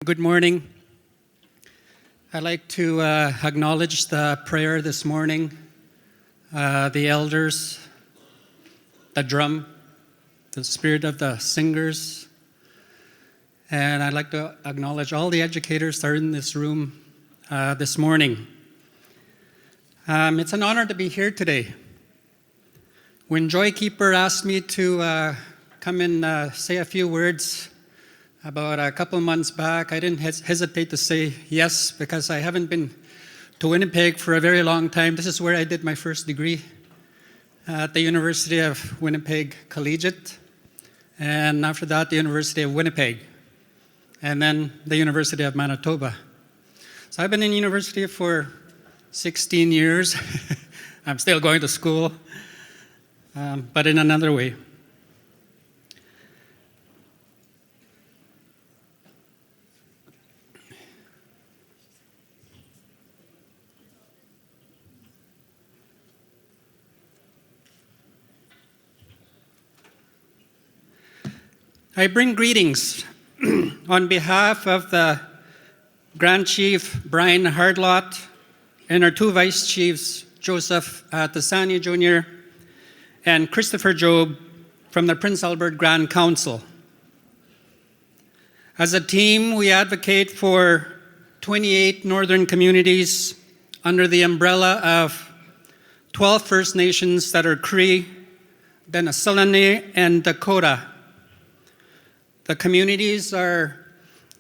Good morning. I'd like to acknowledge the prayer this morning, the elders, the drum, the spirit of the singers, and I'd like to acknowledge all the educators that are in this room this morning. It's an honor to be here today. When Joykeeper asked me to come and say a few words about a couple of months back, I didn't hesitate to say yes, because I haven't been to Winnipeg for a very long time. This is where I did my first degree, at the University of Winnipeg Collegiate, and after that the University of Winnipeg, and then the University of Manitoba. So I've been in university for 16 years. I'm still going to school, but in another way. I bring greetings on behalf of the Grand Chief Brian Hardlot and our two Vice Chiefs, Joseph Tassania Jr. and Christopher Job from the Prince Albert Grand Council. As a team, we advocate for 28 northern communities under the umbrella of 12 First Nations that are Cree, Dene, and Dakota. The communities are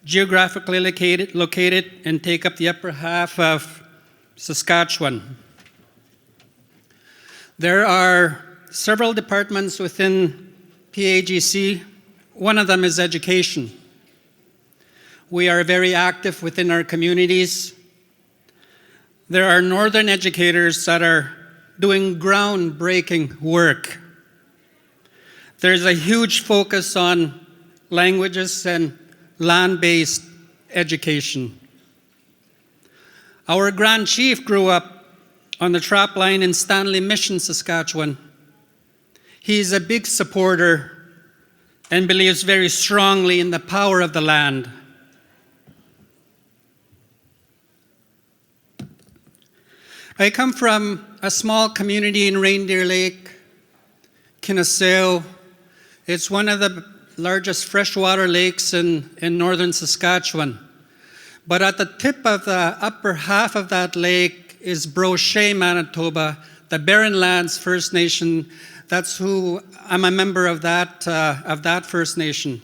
geographically located and take up the upper half of Saskatchewan. There are several departments within PAGC. One of them is education. We are very active within our communities. There are northern educators that are doing groundbreaking work. There's a huge focus on languages and land-based education. Our Grand Chief grew up on the trap line in Stanley Mission, Saskatchewan. He's a big supporter and believes very strongly in the power of the land. I come from a small community in Reindeer Lake, Kinoosao. It's one of the largest freshwater lakes in northern Saskatchewan. But at the tip of the upper half of that lake is Brochet, Manitoba, the Barren Lands First Nation. That's who I'm a member of that First Nation.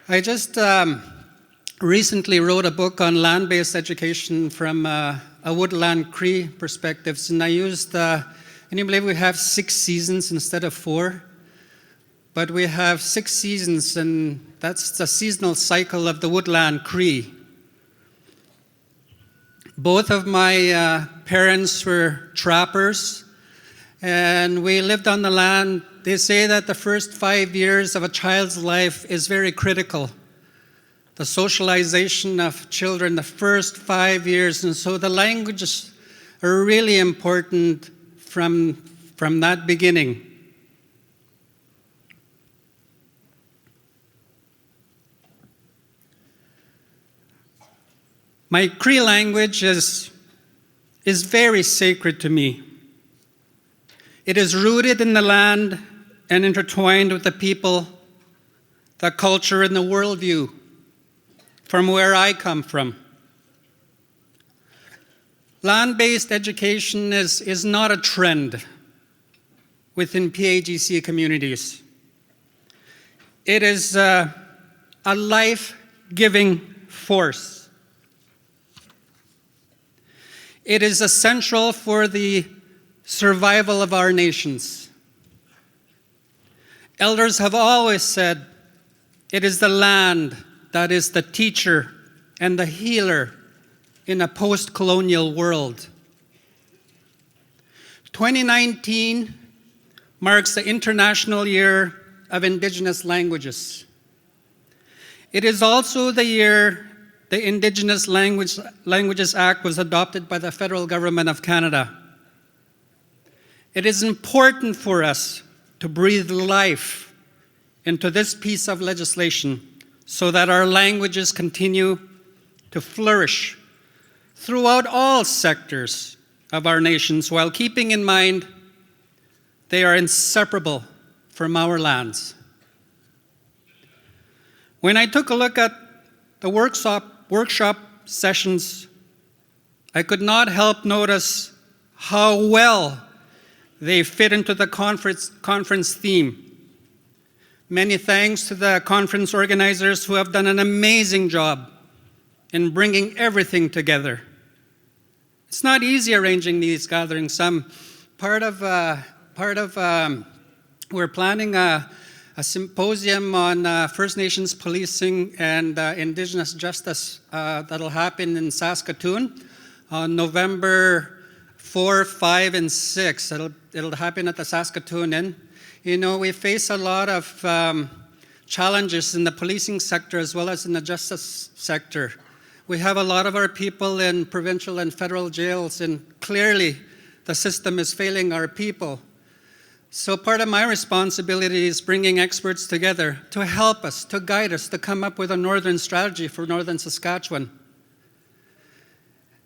I just recently wrote a book on land-based education from a Woodlands Cree perspective, and I used can you believe we have 6 seasons instead of 4? But we have 6 seasons, and that's the seasonal cycle of the Woodlands Cree. Both of my parents were trappers, and we lived on the land. They say that the first 5 years of a child's life is very critical. The socialization of children, the first 5 years, and so the languages are really important from that beginning. My Cree language is very sacred to me. It is rooted in the land and intertwined with the people, the culture, and the worldview from where I come from. Land-based education is not a trend within PAGC communities. It is a life-giving force. It is essential for the survival of our nations. Elders have always said it is the land that is the teacher and the healer in a post-colonial world. 2019 marks the International Year of Indigenous Languages. It is also the year the Indigenous Languages Act was adopted by the federal government of Canada. It is important for us to breathe life into this piece of legislation so that our languages continue to flourish throughout all sectors of our nations while keeping in mind they are inseparable from our lands. When I took a look at the workshop sessions, I could not help notice how well they fit into the conference theme. Many thanks to the conference organizers who have done an amazing job in bringing everything together. It's not easy arranging these gatherings. We're planning a symposium on First Nations policing and Indigenous justice that'll happen in Saskatoon on November 4, 5, and 6. It'll happen at the Saskatoon Inn. You know, we face a lot of challenges in the policing sector as well as in the justice sector. We have a lot of our people in provincial and federal jails, and clearly the system is failing our people. So part of my responsibility is bringing experts together to help us, to guide us, to come up with a northern strategy for northern Saskatchewan.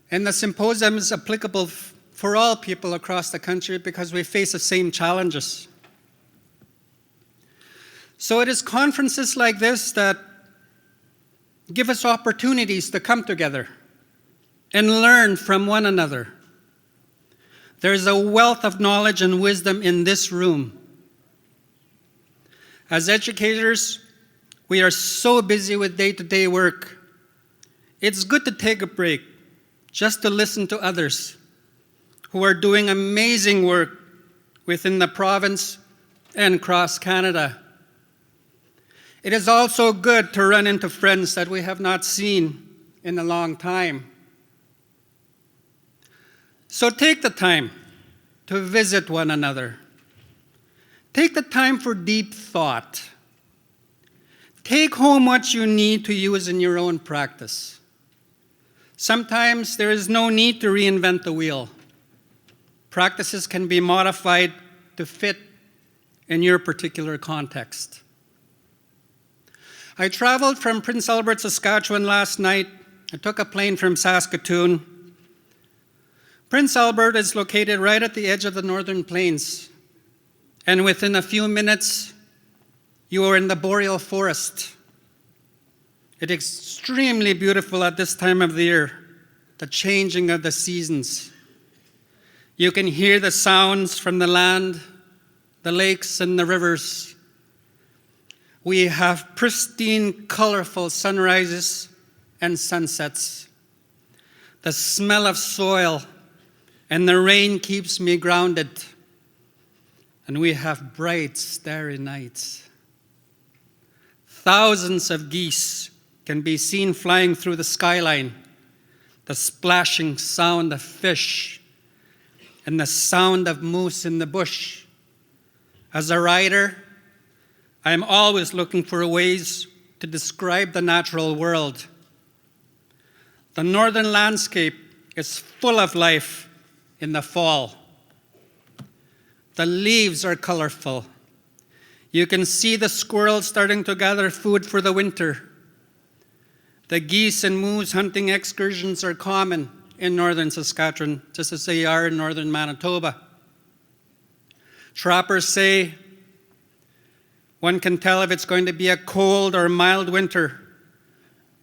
And the symposium is applicable for all people across the country because we face the same challenges. So it is conferences like this that give us opportunities to come together and learn from one another. There is a wealth of knowledge and wisdom in this room. As educators, we are so busy with day-to-day work. It's good to take a break just to listen to others who are doing amazing work within the province and across Canada. It is also good to run into friends that we have not seen in a long time. So take the time to visit one another. Take the time for deep thought. Take home what you need to use in your own practice. Sometimes there is no need to reinvent the wheel. Practices can be modified to fit in your particular context. I traveled from Prince Albert, Saskatchewan last night. I took a plane from Saskatoon. Prince Albert is located right at the edge of the Northern Plains, and within a few minutes, you are in the boreal forest. It is extremely beautiful at this time of the year, the changing of the seasons. You can hear the sounds from the land, the lakes, and the rivers. We have pristine, colorful sunrises and sunsets. The smell of soil and the rain keeps me grounded. And we have bright, starry nights. Thousands of geese can be seen flying through the skyline. The splashing sound of fish and the sound of moose in the bush. As a writer, I am always looking for ways to describe the natural world. The northern landscape is full of life in the fall. The leaves are colorful. You can see the squirrels starting to gather food for the winter. The geese and moose hunting excursions are common in northern Saskatchewan, just as they are in northern Manitoba. Trappers say one can tell if it's going to be a cold or mild winter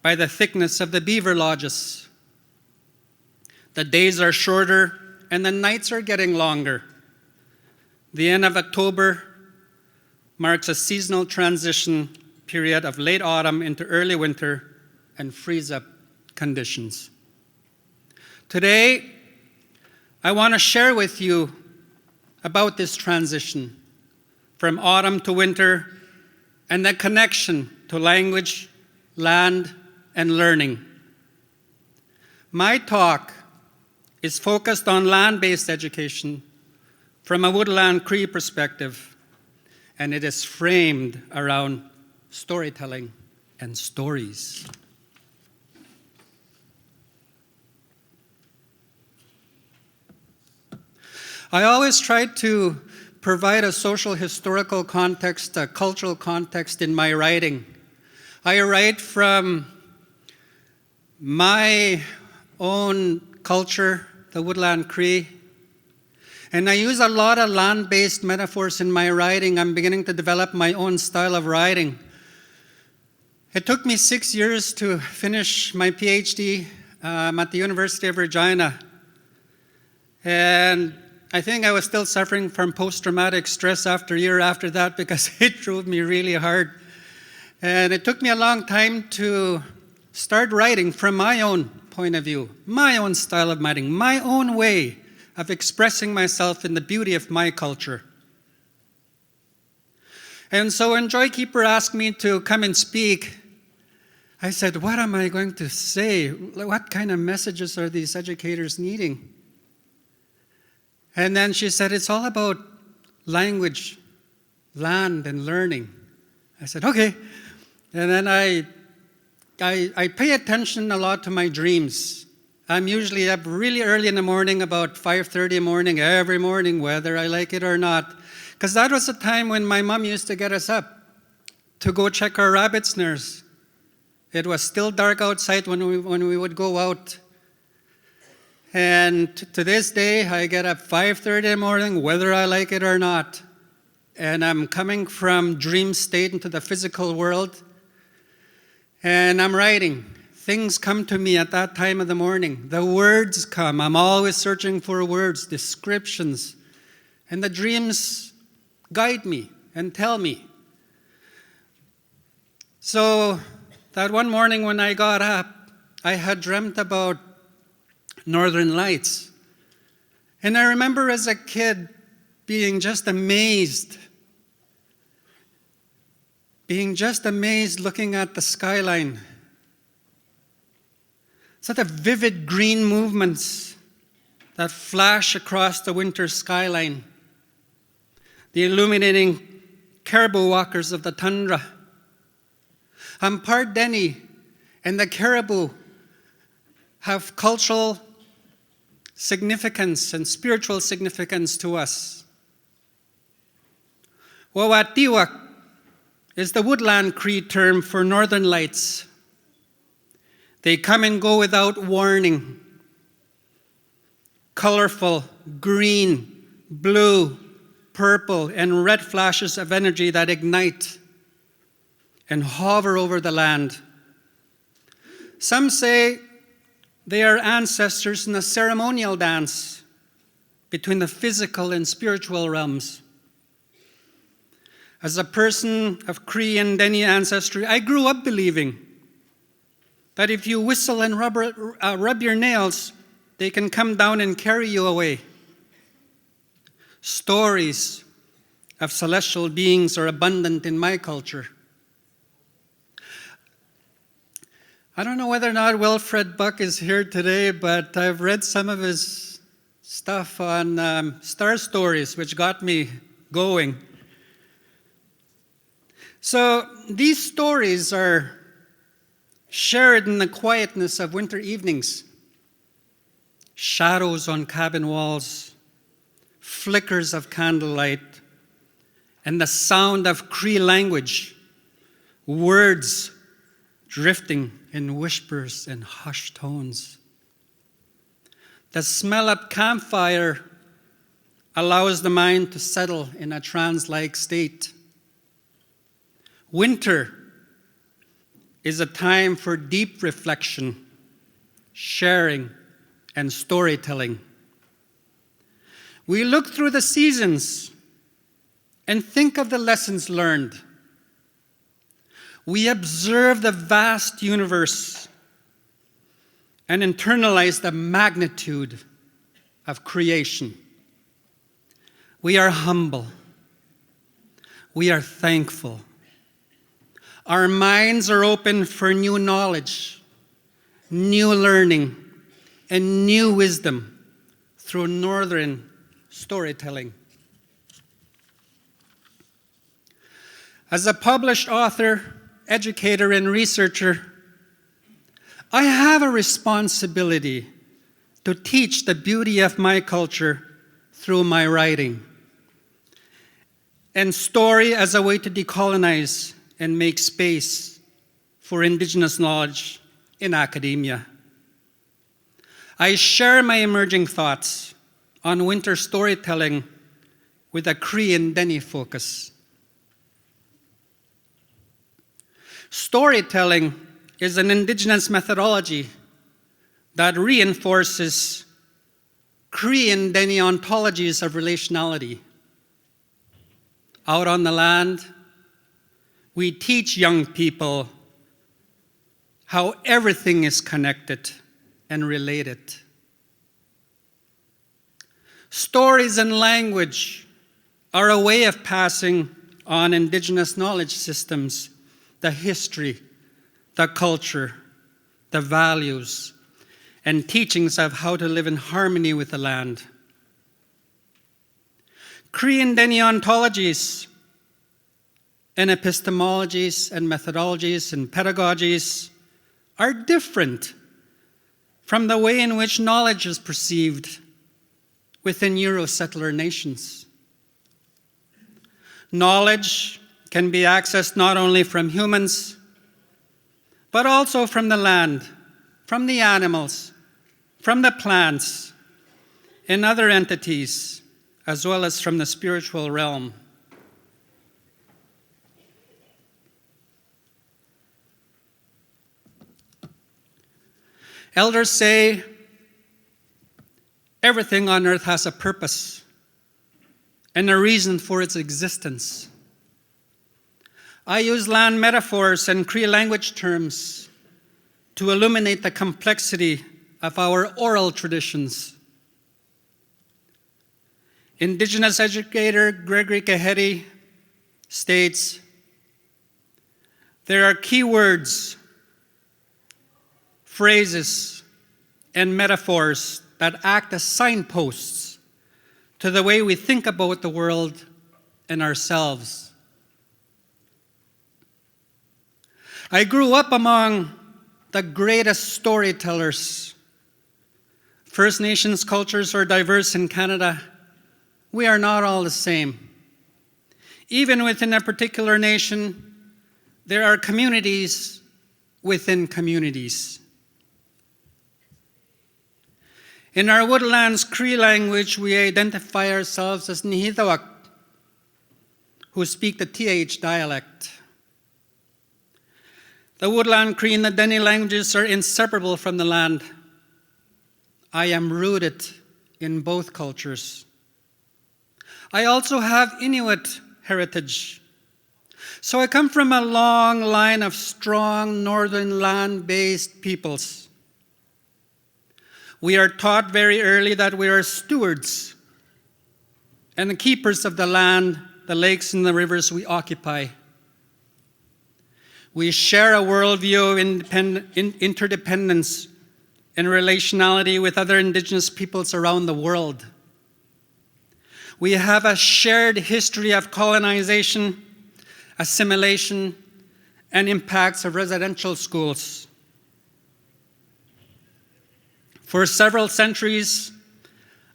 by the thickness of the beaver lodges. The days are shorter and the nights are getting longer. The end of October marks a seasonal transition period of late autumn into early winter and freeze-up conditions. Today, I want to share with you about this transition from autumn to winter and the connection to language, land, and learning. My talk is focused on land-based education from a Woodlands Cree perspective, and it is framed around storytelling and stories. I always try to provide a social historical context, a cultural context in my writing. I write from my own culture, the Woodlands Cree, and I use a lot of land-based metaphors in my writing. I'm beginning to develop my own style of writing. It took me 6 years to finish my PhD at the University of Regina. And I think I was still suffering from post-traumatic stress after a year after that because it drove me really hard. And it took me a long time to start writing from my own point of view, my own style of writing, my own way of expressing myself in the beauty of my culture. And so when Joykeeper asked me to come and speak, I said, what am I going to say? What kind of messages are these educators needing? And then she said, it's all about language, land, and learning. I said, okay. And then I pay attention a lot to my dreams. I'm usually up really early in the morning, about 5:30 in the morning, every morning, whether I like it or not. Because that was the time when my mom used to get us up to go check our rabbit snares. It was still dark outside when we would go out. And to this day, I get up 5:30 in the morning, whether I like it or not. And I'm coming from dream state into the physical world. And I'm writing. Things come to me at that time of the morning. The words come. I'm always searching for words, descriptions. And the dreams guide me and tell me. So that one morning when I got up, I had dreamt about Northern Lights. And I remember as a kid being just amazed looking at the skyline. Such a vivid green movements that flash across the winter skyline. The illuminating caribou walkers of the tundra. I'm part Dene, and the caribou have cultural significance and spiritual significance to us. Wawatiwak is the Woodlands Cree term for Northern Lights. They come and go without warning. Colorful, green, blue, purple, and red flashes of energy that ignite and hover over the land. Some say they are ancestors in a ceremonial dance between the physical and spiritual realms. As a person of Cree and Dene ancestry, I grew up believing that if you whistle and rub your nails, they can come down and carry you away. Stories of celestial beings are abundant in my culture. I don't know whether or not Wilfred Buck is here today, but I've read some of his stuff on star stories, which got me going. So these stories are shared in the quietness of winter evenings. Shadows on cabin walls, flickers of candlelight, and the sound of Cree language, words drifting in whispers and hushed tones. The smell of campfire allows the mind to settle in a trance-like state. Winter is a time for deep reflection, sharing, and storytelling. We look through the seasons and think of the lessons learned. We observe the vast universe and internalize the magnitude of creation. We are humble. We are thankful. Our minds are open for new knowledge, new learning, and new wisdom through Northern storytelling. As a published author, educator, and researcher, I have a responsibility to teach the beauty of my culture through my writing. and story as a way to decolonize and make space for Indigenous knowledge in academia. I share my emerging thoughts on winter storytelling with a Cree and Dene focus. Storytelling is an Indigenous methodology that reinforces Cree and Dene ontologies of relationality. Out on the land, we teach young people how everything is connected and related. Stories and language are a way of passing on Indigenous knowledge systems, the history, the culture, the values, and teachings of how to live in harmony with the land. Cree and Dene ontologies and epistemologies and methodologies and pedagogies are different from the way in which knowledge is perceived within Euro-settler nations. Knowledge can be accessed not only from humans, but also from the land, from the animals, from the plants, and other entities, as well as from the spiritual realm. Elders say everything on earth has a purpose and a reason for its existence. I use land metaphors and Cree language terms to illuminate the complexity of our oral traditions. Indigenous educator Gregory Kaheti states, there are key words, phrases, and metaphors that act as signposts to the way we think about the world and ourselves. I grew up among the greatest storytellers. First Nations cultures are diverse in Canada. We are not all the same. Even within a particular nation, there are communities within communities. In our Woodlands Cree language, we identify ourselves as Nihitawak, who speak the TH dialect. The Woodland Cree and the Dene languages are inseparable from the land. I am rooted in both cultures. I also have Inuit heritage. So I come from a long line of strong northern land-based peoples. We are taught very early that we are stewards and the keepers of the land, the lakes, and the rivers we occupy. We share a worldview of interdependence and relationality with other Indigenous peoples around the world. We have a shared history of colonization, assimilation, and impacts of residential schools. For several centuries,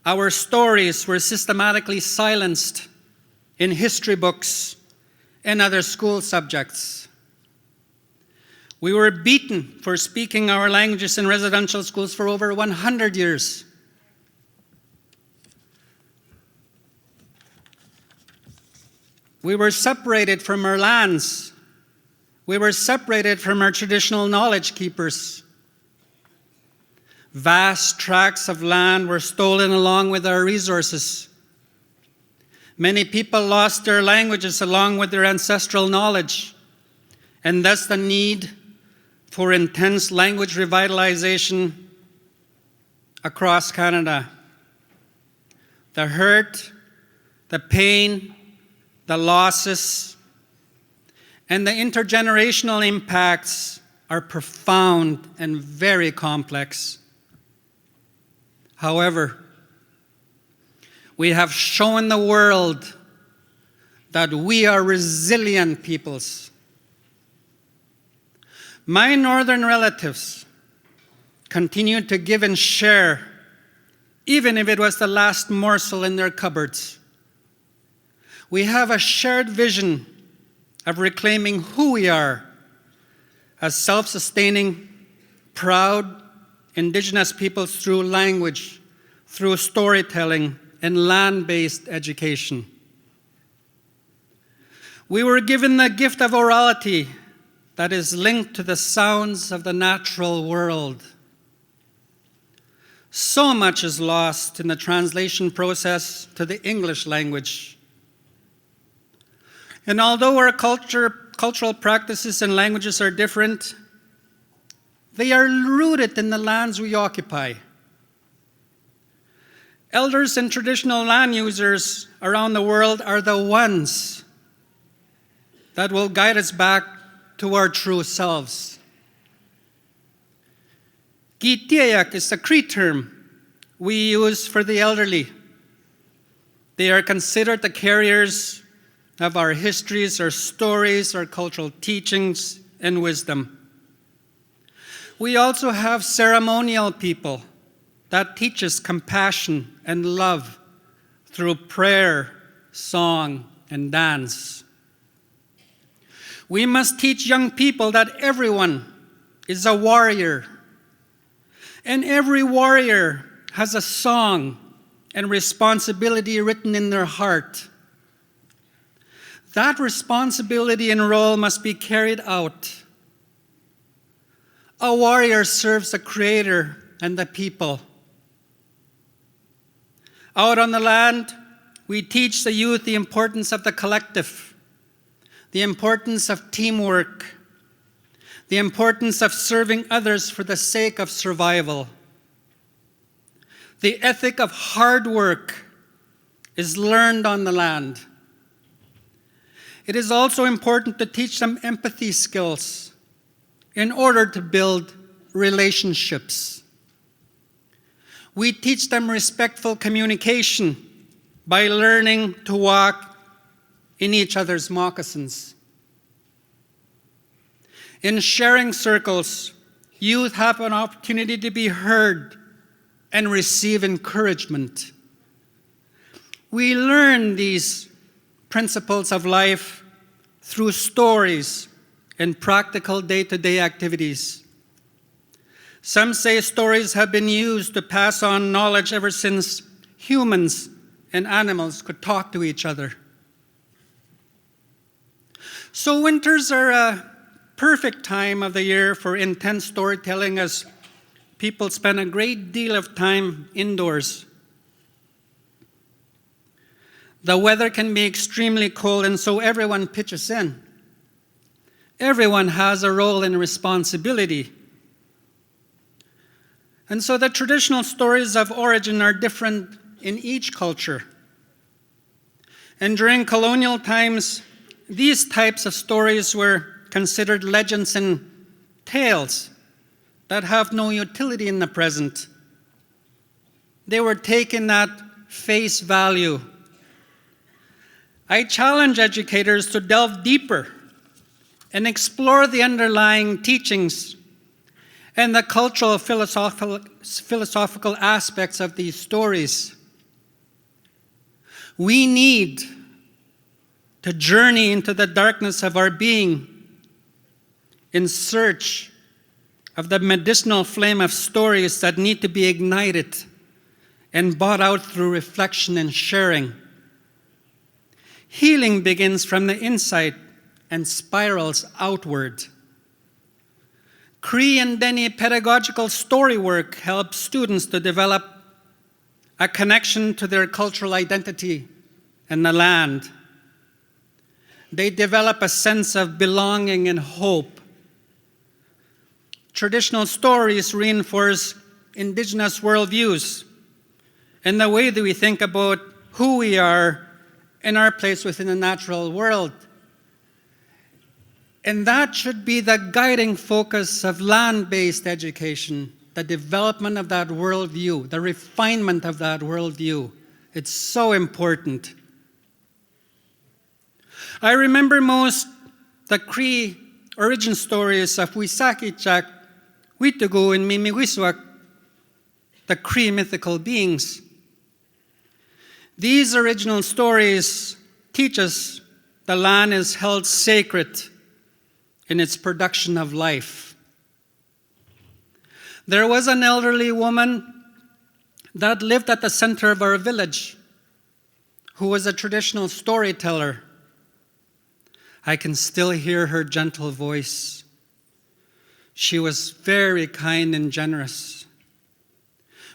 our stories were systematically silenced in history books and other school subjects. We were beaten for speaking our languages in residential schools for over 100 years. We were separated from our lands. We were separated from our traditional knowledge keepers. Vast tracts of land were stolen along with our resources. Many people lost their languages along with their ancestral knowledge, and thus the need for intense language revitalization across Canada. The hurt, the pain, the losses, and the intergenerational impacts are profound and very complex. However, we have shown the world that we are resilient peoples. My northern relatives continued to give and share, even if it was the last morsel in their cupboards. we have a shared vision of reclaiming who we are as self-sustaining, proud Indigenous peoples through language, through storytelling, and land-based education. We were given the gift of orality that is linked to the sounds of the natural world. So much is lost in the translation process to the English language. And although our cultural practices and languages are different, they are rooted in the lands we occupy. Elders and traditional land users around the world are the ones that will guide us back to our true selves. Gitiayak is a Cree term we use for the elderly. They are considered the carriers of our histories, our stories, our cultural teachings, and wisdom. We also have ceremonial people that teach us compassion and love through prayer, song, and dance. We must teach young people that everyone is a warrior, and every warrior has a song and responsibility written in their heart. That responsibility and role must be carried out. A warrior serves the Creator and the people. Out on the land, we teach the youth the importance of the collective, the importance of teamwork, the importance of serving others for the sake of survival. The ethic of hard work is learned on the land. It is also important to teach them empathy skills in order to build relationships. We teach them respectful communication by learning to walk in each other's moccasins. In sharing circles, youth have an opportunity to be heard and receive encouragement. We learn these principles of life through stories and practical day-to-day activities. Some say stories have been used to pass on knowledge ever since humans and animals could talk to each other. So winters are a perfect time of the year for intense storytelling, as people spend a great deal of time indoors. The weather can be extremely cold, and so everyone pitches in. Everyone has a role and responsibility. And so the traditional stories of origin are different in each culture. And during colonial times, these types of stories were considered legends and tales that have no utility in the present. They were taken at face value. I challenge educators to delve deeper and explore the underlying teachings and the cultural philosophical aspects of these stories. We need to journey into the darkness of our being in search of the medicinal flame of stories that need to be ignited and brought out through reflection and sharing. Healing begins from the inside and spirals outward. Cree and Dene pedagogical story work helps students to develop a connection to their cultural identity and the land. They develop a sense of belonging and hope. Traditional stories reinforce Indigenous worldviews and the way that we think about who we are and our place within the natural world. And that should be the guiding focus of land-based education, the development of that worldview, the refinement of that worldview. It's so important. I remember most the Cree origin stories of Wisakichak, Witugu, and Mimiwiswak, the Cree mythical beings. These original stories teaches the land is held sacred in its production of life. There was an elderly woman that lived at the center of our village who was a traditional storyteller. I can still hear her gentle voice. She was very kind and generous.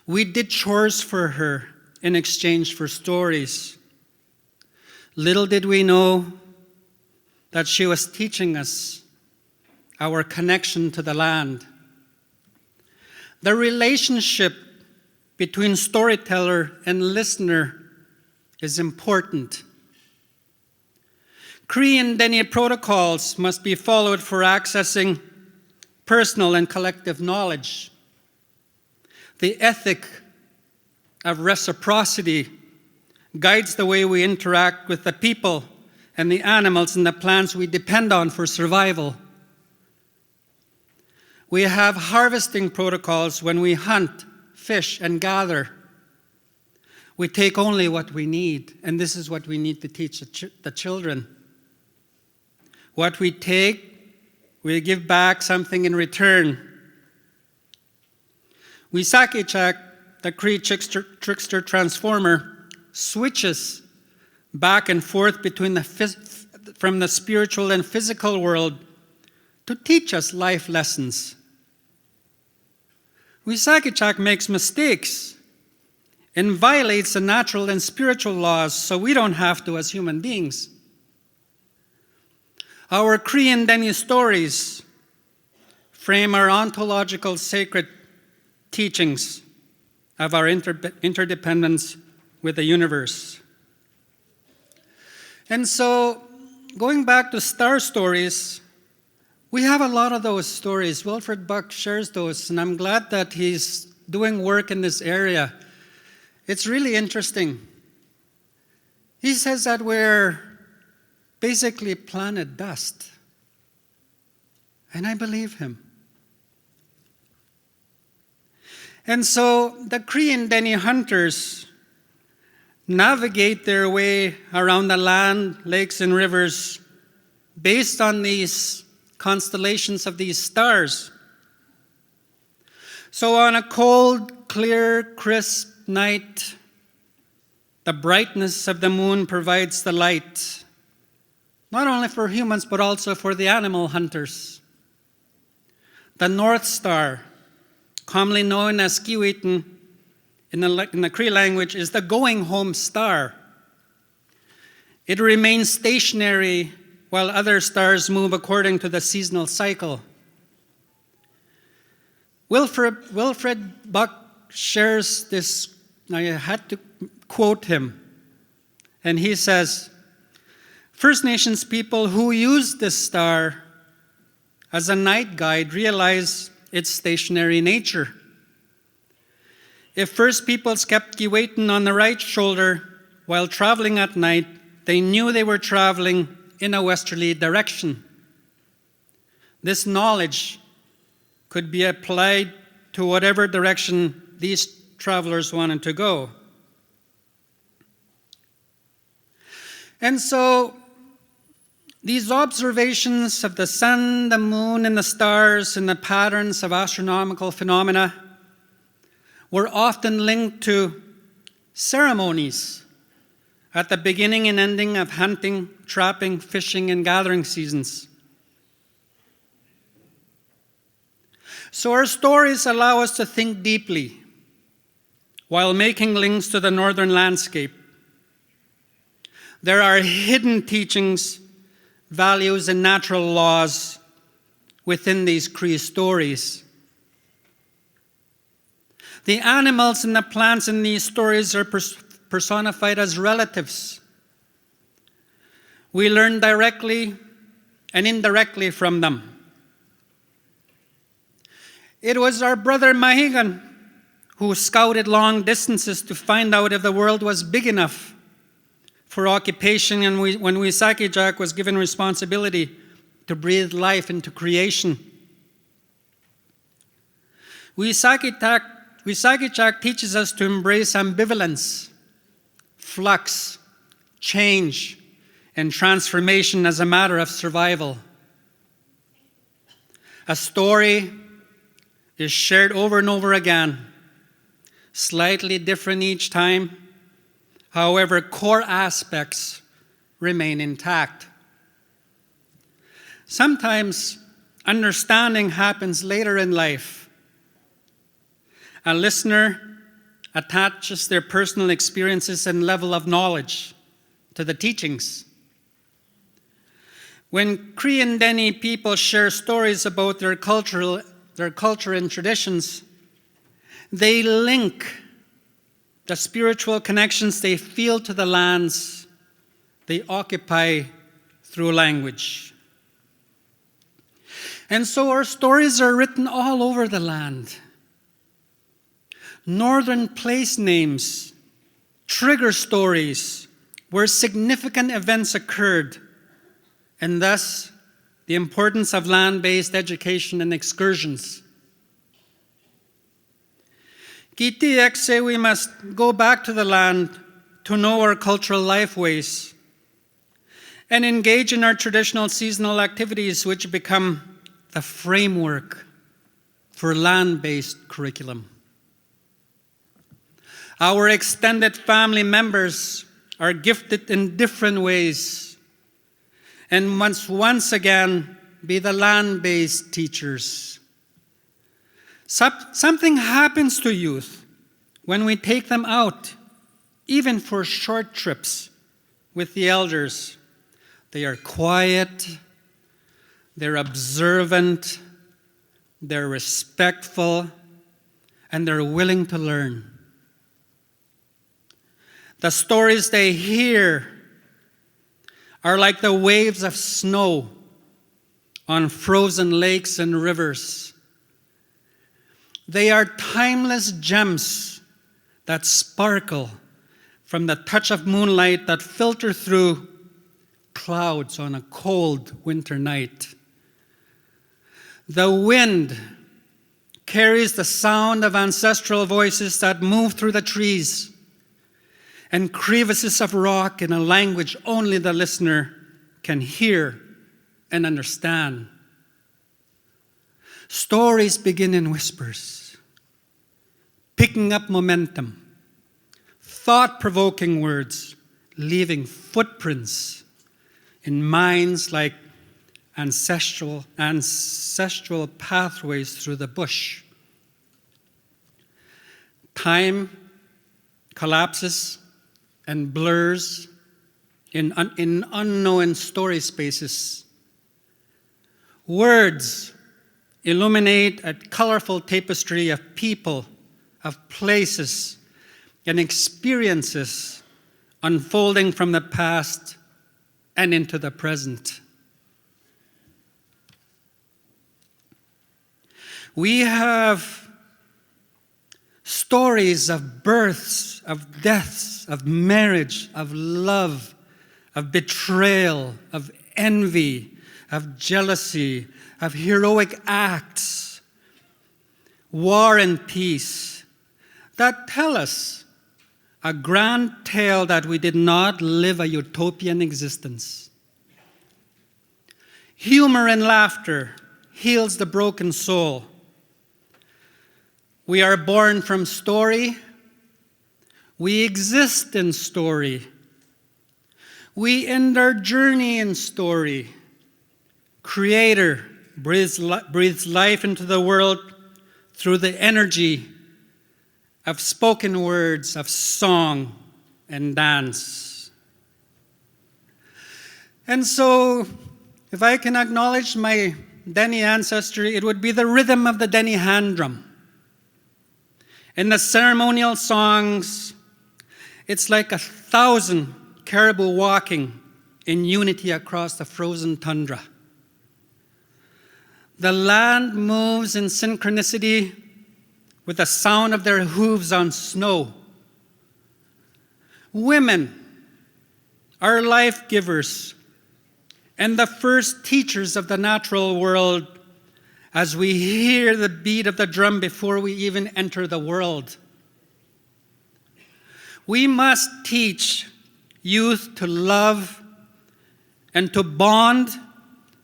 We did chores for her in exchange for stories. Little did we know that she was teaching us our connection to the land. The relationship between storyteller and listener is important. Cree and Dene protocols must be followed for accessing personal and collective knowledge. The ethic of reciprocity guides the way we interact with the people and the animals and the plants we depend on for survival. We have harvesting protocols when we hunt, fish, and gather. We take only what we need, and this is what we need to teach the children. What we take, we give back something in return. We Sakechak, the Cree trickster transformer, switches back and forth between from the spiritual and physical world to teach us life lessons. We Sakechak makes mistakes and violates the natural and spiritual laws, so we don't have to as human beings. Our Cree and Dene stories frame our ontological sacred teachings of our interdependence with the universe. And so, going back to star stories, we have a lot of those stories. Wilfred Buck shares those, and I'm glad that he's doing work in this area. It's really interesting. He says that we're basically planet dust. And I believe him. And so the Cree and Dene hunters navigate their way around the land, lakes, and rivers based on these constellations of these stars. So on a cold, clear, crisp night, the brightness of the moon provides the light, not only for humans, but also for the animal hunters. The North Star, commonly known as Kiwiten in the Cree language, is the going home star. It remains stationary while other stars move according to the seasonal cycle. Wilfred Buck shares this. I had to quote him. And he says, First Nations people who use this star as a night guide realize its stationary nature. If First Peoples kept Kiwiten on the right shoulder while traveling at night, they knew they were traveling in a westerly direction. This knowledge could be applied to whatever direction these travelers wanted to go. And so, these observations of the sun, the moon, and the stars and the patterns of astronomical phenomena were often linked to ceremonies at the beginning and ending of hunting, trapping, fishing, and gathering seasons. So our stories allow us to think deeply while making links to the northern landscape. There are hidden teachings, values, and natural laws within these Cree stories. The animals and the plants in these stories are personified as relatives. We learn directly and indirectly from them. It was our brother Mahigan who scouted long distances to find out if the world was big enough for occupation, and when Sakechak was given responsibility to breathe life into creation. Sakechak teaches us to embrace ambivalence, flux, change, and transformation as a matter of survival. A story is shared over and over again, slightly different each time. However, core aspects remain intact. Sometimes understanding happens later in life. A listener attaches their personal experiences and level of knowledge to the teachings. When Cree and Dene people share stories about their culture and traditions, they link the spiritual connections they feel to the lands they occupy through language. And so our stories are written all over the land. Northern place names trigger stories where significant events occurred, and thus the importance of land-based education and excursions. Kitiek say we must go back to the land to know our cultural lifeways and engage in our traditional seasonal activities, which become the framework for land-based curriculum. Our extended family members are gifted in different ways and must once again be the land-based teachers. Something happens to youth when we take them out, even for short trips with the elders. They are quiet, they're observant, they're respectful, and they're willing to learn. The stories they hear are like the waves of snow on frozen lakes and rivers. They are timeless gems that sparkle from the touch of moonlight that filter through clouds on a cold winter night. The wind carries the sound of ancestral voices that move through the trees and crevices of rock in a language only the listener can hear and understand. Stories begin in whispers, picking up momentum, thought-provoking words, leaving footprints in minds like ancestral pathways through the bush. Time collapses and blurs in unknown story spaces. Words illuminate a colorful tapestry of people, of places, and experiences unfolding from the past and into the present. We have stories of births, of deaths, of marriage, of love, of betrayal, of envy, of jealousy, of heroic acts, war and peace, that tell us a grand tale that we did not live a utopian existence. Humor and laughter heals the broken soul. We are born from story. We exist in story. We end our journey in story. Creator breathes life into the world through the energy of spoken words, of song and dance. And so, if I can acknowledge my Dene ancestry, it would be the rhythm of the Dene hand drum. In the ceremonial songs, it's like 1,000 caribou walking in unity across the frozen tundra. The land moves in synchronicity with the sound of their hooves on snow. Women are life givers and the first teachers of the natural world as we hear the beat of the drum before we even enter the world. We must teach youth to love, and to bond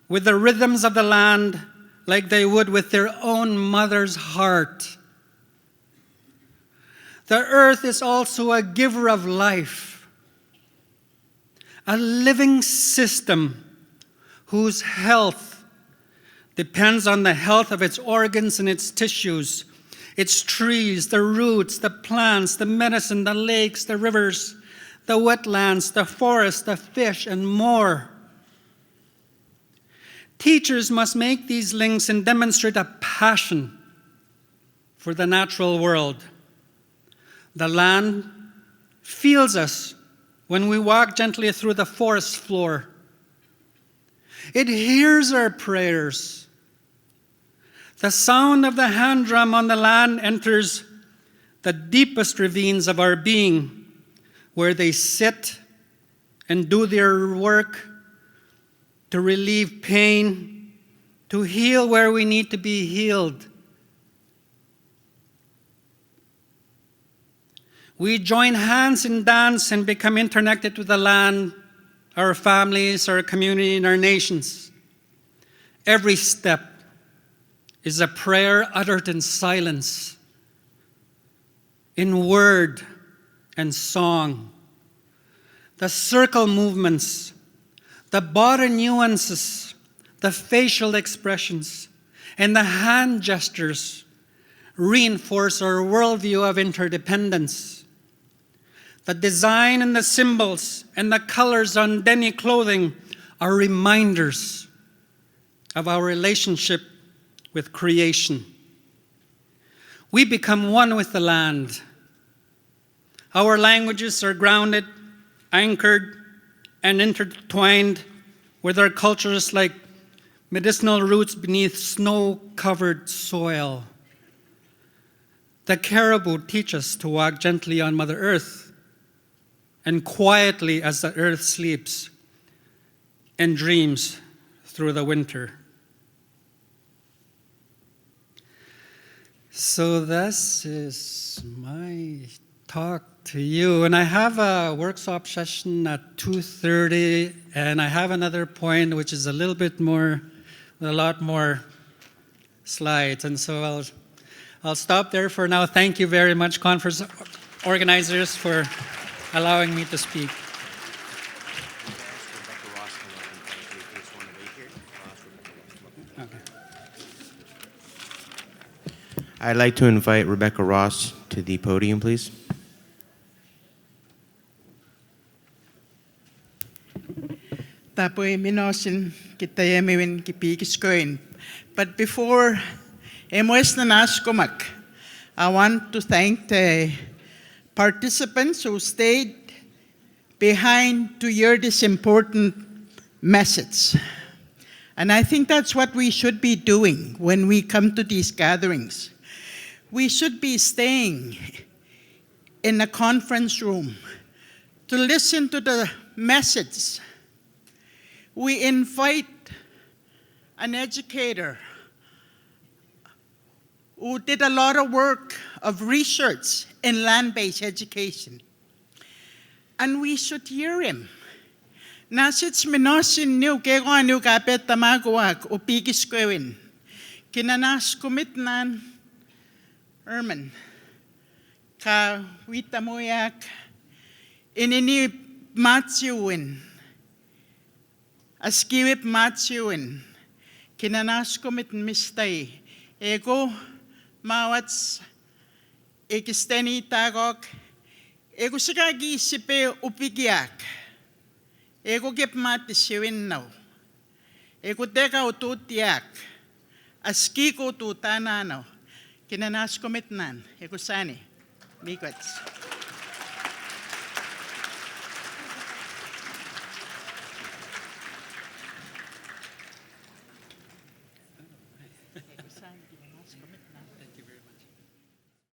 with the rhythms of the land like they would with their own mother's heart. The earth is also a giver of life, a living system whose health depends on the health of its organs and its tissues, its trees, the roots, the plants, the medicine, the lakes, the rivers, the wetlands, the forests, the fish, and more. Teachers must make these links and demonstrate a passion for the natural world. The land feels us when we walk gently through the forest floor. It hears our prayers. The sound of the hand drum on the land enters the deepest ravines of our being, where they sit and do their work to relieve pain, to heal where we need to be healed. We join hands in dance and become interconnected with the land, our families, our community, and our nations. Every step is a prayer uttered in silence, in word and song. The circle movements, the body nuances, the facial expressions, and the hand gestures reinforce our worldview of interdependence. The design and the symbols and the colors on Dene clothing are reminders of our relationship with creation. We become one with the land. Our languages are grounded, anchored, and intertwined with our cultures like medicinal roots beneath snow-covered soil. The caribou teach us to walk gently on Mother Earth and quietly as the earth sleeps and dreams through the winter. So this is my talk to you, and I have a workshop session at 2:30, and I have another point which is a little bit more, with a lot more slides, and so I'll stop there for now. Thank you very much, conference organizers, for allowing me to speak. Okay. I'd like to invite Rebecca Ross to the podium, please. Tapoi minosin kitayemiwin kipikiskoin. But before emoisnanaskomak, I want to thank the participants who stayed behind to hear this important message. And I think that's what we should be doing when we come to these gatherings. We should be staying in a conference room to listen to the message. We invite an educator who did a lot of work of research in land-based education. And we should hear him. Nasits minosin niu kegoan niu kapet tamaguak upigis kwewin. Kinanas kumitnan Herman ka witamoyak inini matsiwin. Askiwip matsiwin. Kinanas kumit mistay. Ego mawats ikisteni tagok. Ego sigagi sipe upigiak. Ego gip matisiwin now. Ego teka ututiak. Aski ko tutanano. Kinanas komitnan. Ego sani. Mikwats.